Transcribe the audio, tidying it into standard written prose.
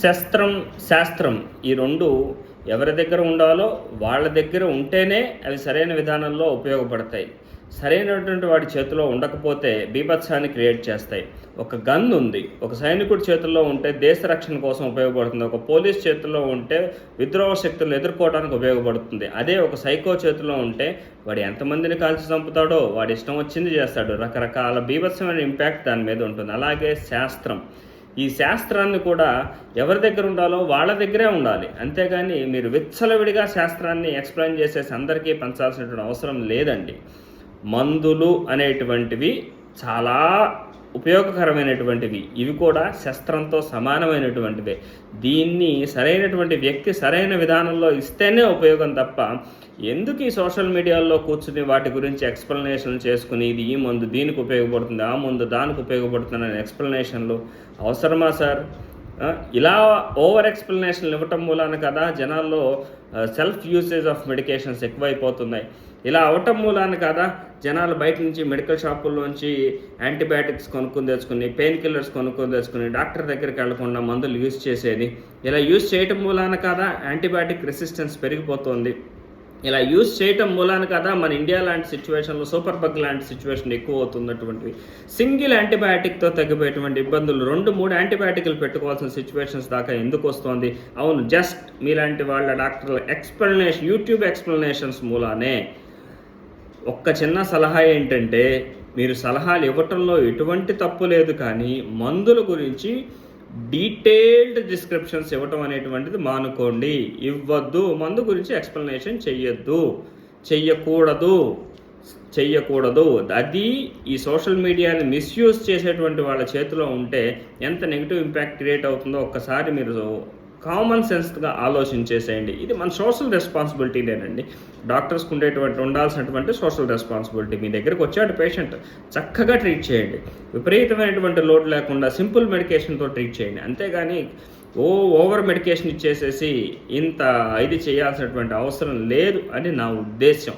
శస్త్రం, శాస్త్రం ఈ 2 ఎవరి దగ్గర ఉండాలో వాళ్ళ దగ్గర ఉంటేనే అవి సరైన విధానంలో ఉపయోగపడతాయి. సరైనటువంటి వాడి చేతిలో ఉండకపోతే బీభత్సాన్ని క్రియేట్ చేస్తాయి. ఒక గన్ ఉంది, ఒక సైనికుడి చేతుల్లో ఉంటే దేశ రక్షణ కోసం ఉపయోగపడుతుంది. ఒక పోలీస్ చేతుల్లో ఉంటే విద్రోహ శక్తులను ఎదుర్కోవడానికి ఉపయోగపడుతుంది. అదే ఒక సైకో చేతిలో ఉంటే వాడు ఎంతమందిని కాల్చి చంపుతాడో, వాడి ఇష్టం వచ్చింది చేస్తాడు. రకరకాల బీభత్సమైన ఇంపాక్ట్ దాని మీద ఉంటుంది. అలాగే శాస్త్రం, ఈ శాస్త్రాన్ని కూడా ఎవరి దగ్గర ఉండాలో వాళ్ళ దగ్గరే ఉండాలి. అంతేగాని మీరు విచ్చలవిడిగా శాస్త్రాన్ని ఎక్స్ప్లెయిన్ చేసేసి అందరికీ పంచాల్సినటువంటి అవసరం లేదండి. మందులు అనేటువంటివి చాలా ఉపయోగకరమైనటువంటివి. ఇవి కూడా శస్త్రంతో సమానమైనటువంటివే. దీన్ని సరైనటువంటి వ్యక్తి సరైన విధానంలో ఇస్తేనే ఉపయోగం తప్ప ఎందుకు ఈ సోషల్ మీడియాలో కూర్చుని వాటి గురించి ఎక్స్ప్లెనేషన్లు చేసుకుని ఇది ఈ మందు దీనికి ఉపయోగపడుతుంది, ఆ మందు దానికి ఉపయోగపడుతుంది అనే ఎక్స్ప్లెనేషన్లు అవసరమా సార్? ఇలా ఓవర్ ఎక్స్ప్లెనేషన్లు ఇవ్వటం మూలాన కదా జనాల్లో సెల్ఫ్ యూసేజ్ ఆఫ్ మెడికేషన్స్ ఎక్కువైపోతున్నాయి. ఇలా అవటం మూలాన కదా జనాలు బయట నుంచి మెడికల్ షాపుల్లోంచి యాంటీబయాటిక్స్ కొనుక్కొని తెచ్చుకుని, పెయిన్ కిల్లర్స్ కొనుక్కొని తెచ్చుకుని డాక్టర్ దగ్గరికి వెళ్లకుండా మందులు యూజ్ చేసేది. ఇలా యూజ్ చేయటం మూలాన కదా యాంటీబయాటిక్ రెసిస్టెన్స్ పెరిగిపోతుంది. ఇలా యూజ్ చేయటం మూలాన కదా మన ఇండియా లాంటి సిచ్యువేషన్లో సూపర్ బగ్ లాంటి సిచ్యువేషన్ ఎక్కువ అవుతున్నటువంటివి. సింగిల్ యాంటీబయాటిక్తో తగ్గిపోయేటువంటి ఇబ్బందులు 2-3 యాంటీబయాటిక్లు పెట్టుకోవాల్సిన సిచ్యువేషన్స్ దాకా ఎందుకు వస్తుంది? అవును, జస్ట్ మీలాంటి వాళ్ళ డాక్టర్ల ఎక్స్ప్లెనేషన్, యూట్యూబ్ ఎక్స్ప్లెనేషన్స్ మూలానే. ఒక్క చిన్న సలహా ఏంటంటే, మీరు సలహాలు ఇవ్వటంలో ఎటువంటి తప్పు లేదు, కానీ మందుల గురించి డీటెయిల్డ్ డిస్క్రిప్షన్స్ ఇవ్వటం అనేటువంటిది మానుకోండి. ఇవ్వద్దు. మందు గురించి ఎక్స్ప్లెనేషన్ చెయ్యకూడదు. అది ఈ సోషల్ మీడియాని మిస్యూజ్ చేసేటువంటి వాళ్ళ చేతిలో ఉంటే ఎంత నెగిటివ్ ఇంపాక్ట్ క్రియేట్ అవుతుందో ఒక్కసారి మీరు కామన్ సెన్స్గా ఆలోచించేసేయండి. ఇది మన సోషల్ రెస్పాన్సిబిలిటీనేనండి. డాక్టర్స్కి ఉండాల్సినటువంటి సోషల్ రెస్పాన్సిబిలిటీ. మీ దగ్గరకు వచ్చాడు పేషెంట్, చక్కగా ట్రీట్ చేయండి. విపరీతమైనటువంటి లోడ్ లేకుండా సింపుల్ మెడికేషన్తో ట్రీట్ చేయండి. అంతేగాని ఓవర్ మెడికేషన్ ఇచ్చేసేసి ఇంత ఇది చేయాల్సినటువంటి అవసరం లేదు అని నా ఉద్దేశం.